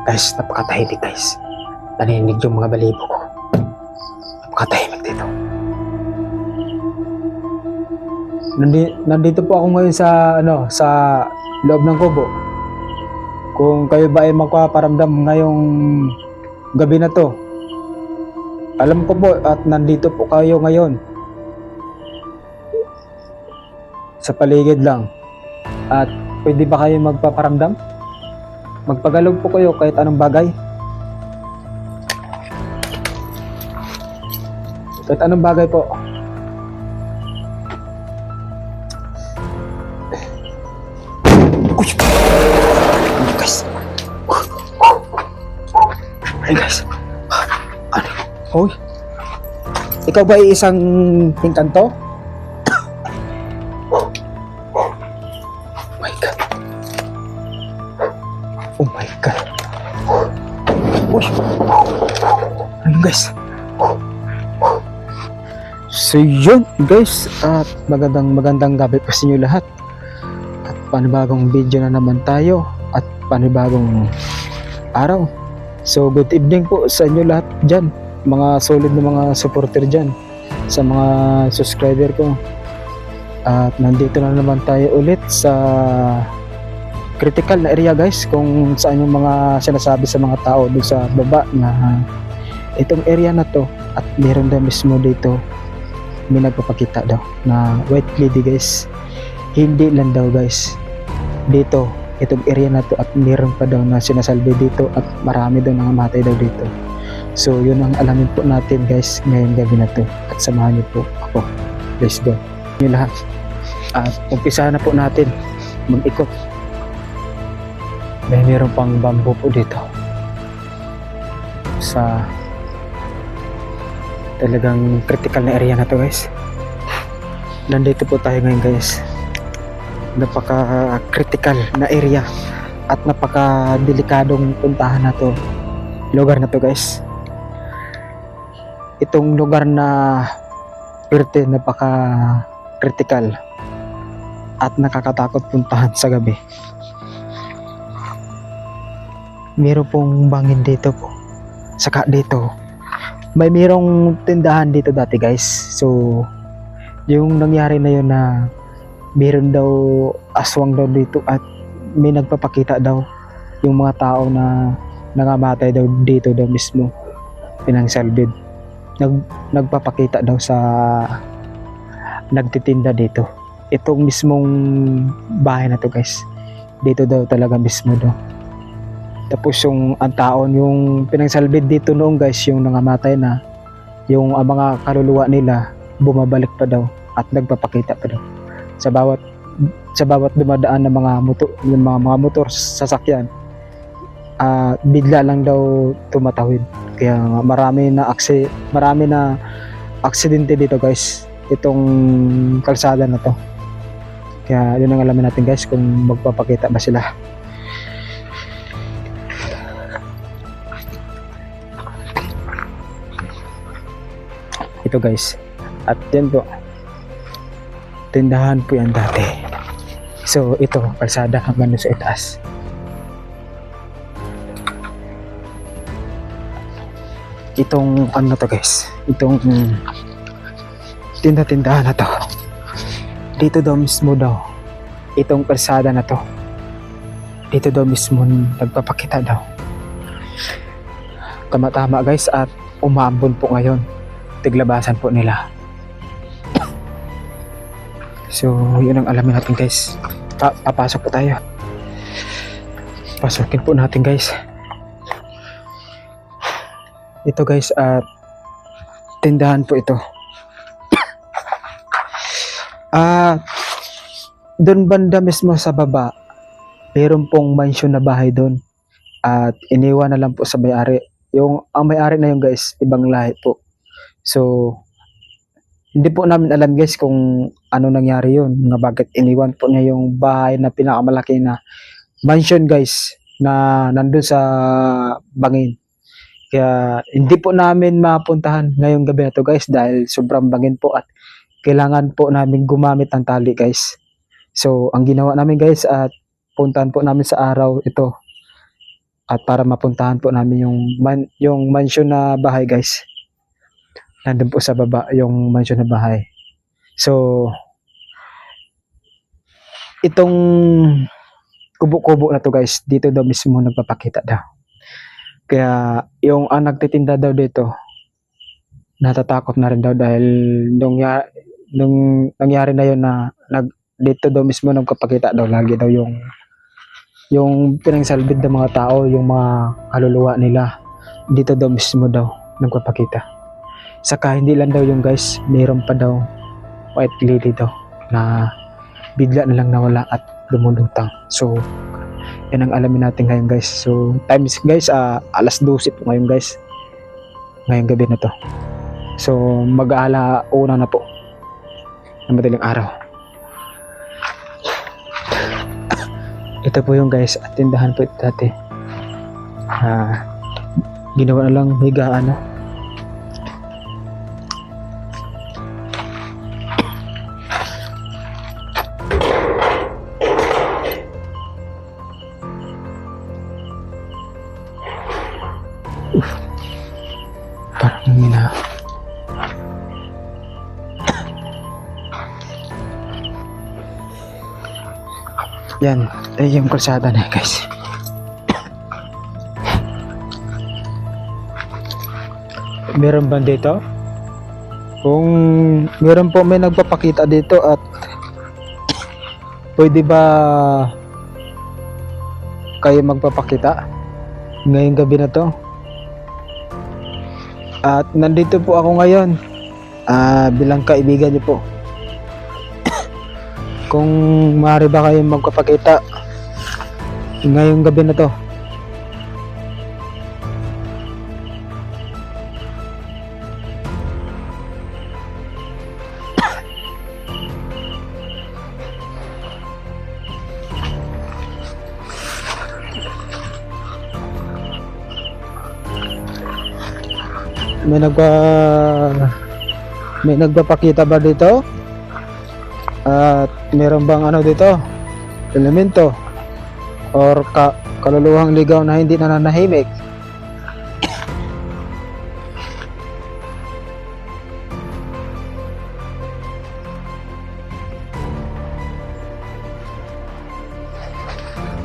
Guys, napakatahimik guys. Naninig yung mga balibo ko. Napakatahimik dito. Nandito po ako ngayon sa loob ng kubo. Kung kayo ba ay magpaparamdam ngayong gabi na to, alam ko po at nandito po kayo ngayon sa paligid lang. At pwede ba kayo magpaparamdam? Magpagalog po kayo kahit anong bagay. Kahit anong bagay po. Uy! Ano guys? Ay guys. Ano? Hoy. Ikaw ba ay isang hingkanto? Oh my God. Oh my God. Uy. Ano guys? So yun guys, at magandang gabi po sa inyo lahat. At panibagong video na naman tayo at panibagong araw. So good evening po sa inyo lahat dyan, mga solid na mga supporter dyan, sa mga subscriber ko. At nandito na naman tayo ulit sa critical na area guys, kung saan yung mga sinasabi sa mga tao doon sa baba na itong area na to, at meron daw mismo dito may nagpapakita daw na white lady guys. Hindi lang daw guys dito itong area na to, at meron pa daw na sinasalbi dito, at marami daw nangamatay daw dito. So yun ang alamin po natin guys ngayong gabi na to, at samahan niyo po ako. Let's go yun lahat, at umpisa na po natin mag-ikot. Meron pang bamboo po dito sa talagang critical na area na to guys. Nandito po tayo ngayon guys, napaka critical na area at napaka delikadong puntahan na to, lugar na to guys. Itong lugar na pwerte, napaka critical at nakakatakot puntahan sa gabi. Meron pong bangin dito po, saka dito may merong tindahan dito dati guys. So yung nangyari na yun na meron daw aswang daw dito, at may nagpapakita daw yung mga tao na nangamatay daw dito daw mismo, pinangsalbid. Nagpapakita daw sa nagtitinda dito. Itong mismong bahay na to guys, dito daw talaga mismo daw. Tapos yung ang taon, yung pinangsalbid dito noong guys, yung nangamatay na, yung mga kaluluwa nila bumabalik pa daw at nagpapakita pa daw sa bawat dumadaan ng mga motor, sasakyan. Bigla lang daw tumatawid. Kaya marami na aksidente dito guys, itong kalsada na to. Kaya yun ang alamin natin guys, kung magpapakita ba sila. Ito guys, at yan po, tindahan po yan dati. So ito, kalsada hanggang sa itaas. Itong ano to guys, itong tindahan na to, dito daw mismo daw, itong kalsada na to, dito daw mismo nagpapakita daw. Tama guys, at umaambon po ngayon, tiglabasan po nila. So yun ang alamin natin guys. Papasok po tayo, pasokin po natin guys. Ito guys, at tindahan po ito. Doon banda mismo sa baba, meron pong mansion na bahay doon, at iniwan na lang po sa may-ari. Ang may-ari na yung guys, ibang lahi po. So hindi po namin alam guys kung ano nangyari yun, na bakit iniwan po niya yung bahay na pinakamalaki na mansion guys, na nandun sa bangin. Kaya hindi po namin mapuntahan ngayong gabi na to guys, dahil sobrang bangin po at kailangan po namin gumamit ng tali guys. So ang ginawa namin guys, at puntahan po namin sa araw ito, at para mapuntahan po namin yung mansion na bahay guys. Nandun po sa baba yung mansion na bahay. So itong kubo-kubo na to guys, dito daw mismo nagpapakita daw. Kaya yung nagtitinda daw dito, natatakot na rin daw dahil nung nangyari na yun na dito daw mismo nagpapakita daw lagi daw yung pinangsalbid ng mga tao, yung mga kaluluwa nila, dito daw mismo daw nagpapakita. Saka hindi lang daw yung guys, mayroon pa daw white lady daw na bigla na lang nawala at lumulutang. So yan ang alamin natin ngayon guys. So times guys, alas 12 po ngayon guys, ngayong gabi na to. So mag-aala una na po ng madaling araw. Ito po yung guys, at tindahan po ito dati. Ginawa na lang higaan, no? Parang mina. Yan, yung kalsada na guys. Meron ba dito? Kung meron po, may nagpapakita dito at pwede ba kayo magpapakita ngayong gabi na to? At nandito po ako ngayon bilang kaibigan niyo po. Kung maaari ba kayo magpapakita ngayong gabi na to? May nagpapakita ba dito? At meron bang ano dito, elemento or kaluluhang ligaw na hindi nananahimik?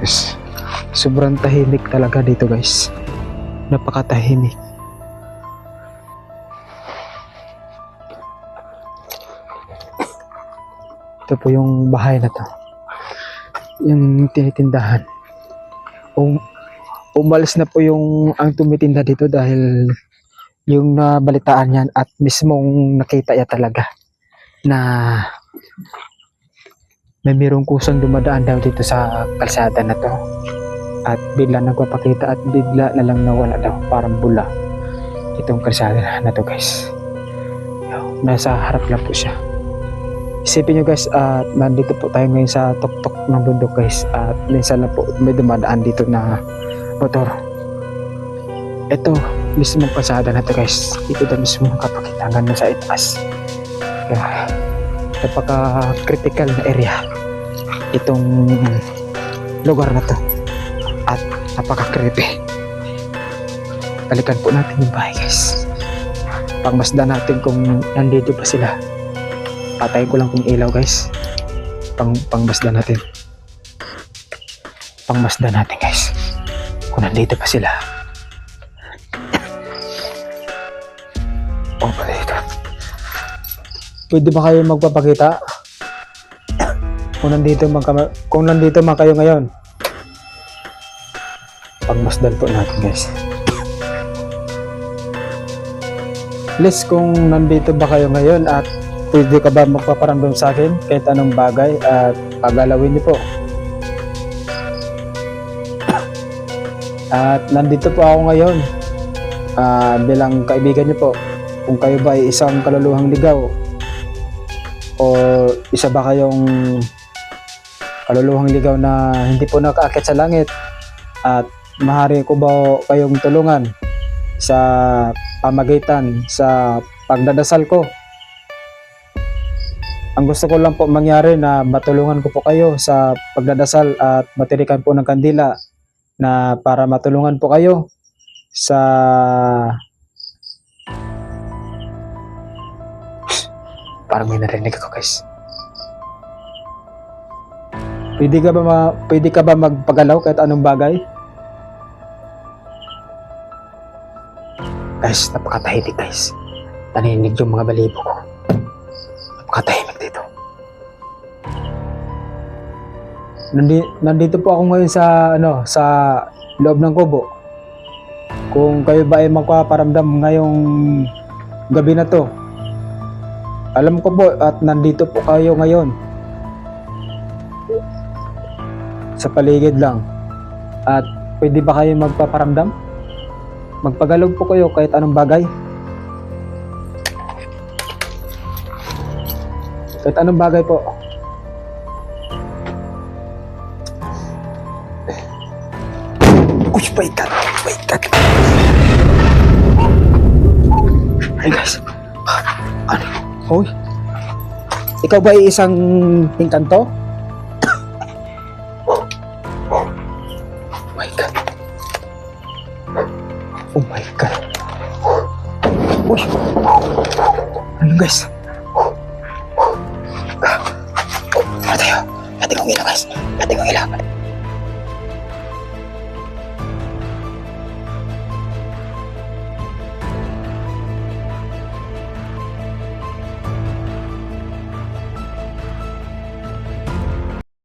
Yes. Sobrang tahimik talaga dito guys, napakatahimik. Ito po yung bahay na to, yung tinitindahan. Umalis na po yung ang tumitinda dito dahil yung nabalitaan yan at mismong nakita ya talaga na may mayroong kusang dumadaan daw dito sa kalsada na to at bigla nagpapakita at bigla na lang nawala daw, parang bula itong kalsada na to guys. Nasa harap lang po siya. Isipin nyo guys, nandito po tayo ngayon sa tuktok ng bundok guys, at minsan na po may dumadaan dito na motor. Ito mismo pasada na to guys, ito na mismo kapakita hanggang sa itaas. Kaya napaka-critical na area itong lugar na to at napaka-creepy. Balikan po natin yung bahay guys, pangmasdan natin kung nandito pa sila. Patayin ko lang kung ilaw guys, pangmasdan natin. Pangmasdan natin guys kung nandito pa sila. O ba dito? Pwede ba kayo magpapakita kung nandito man kayo ngayon? Pangmasdan po natin guys. Please, kung nandito ba kayo ngayon at pwede ka ba magpaparamdam sa akin kahit anong bagay at pagalawin niyo po. At nandito po ako ngayon bilang kaibigan niyo po. Kung kayo ba ay isang kaluluhang ligaw o isa ba kayong kaluluhang ligaw na hindi po nakaakyat sa langit at maaari ko ba kayong tulungan sa pamagitan sa pagdadasal ko. Ang gusto ko lang po mangyari na matulungan ko po kayo sa pagdadasal at matirikan po ng kandila na para matulungan po kayo sa parang may narinig ako guys. Pwede ka ba magpagalaw kahit anong bagay? Guys, napakatahimik guys. Naninig yung mga balibo ko. Napakatahimik dito. Nandito po ako ngayon sa loob ng kubo. Kung kayo ba ay magpaparamdam ngayong gabi na to, alam ko po at nandito po kayo ngayon sa paligid lang. At pwede ba kayo magpaparamdam? Magpagalog po kayo kahit anong bagay. Kahit anong bagay po. Uy, wait ka. Hey guys. Ano? Hoy. Ikaw ba ay isang hingkanto? Oh my God. Oh my God. Uy. Ano guys? Ano tayo? Pati kong ilaw guys. Pati kong ilaw.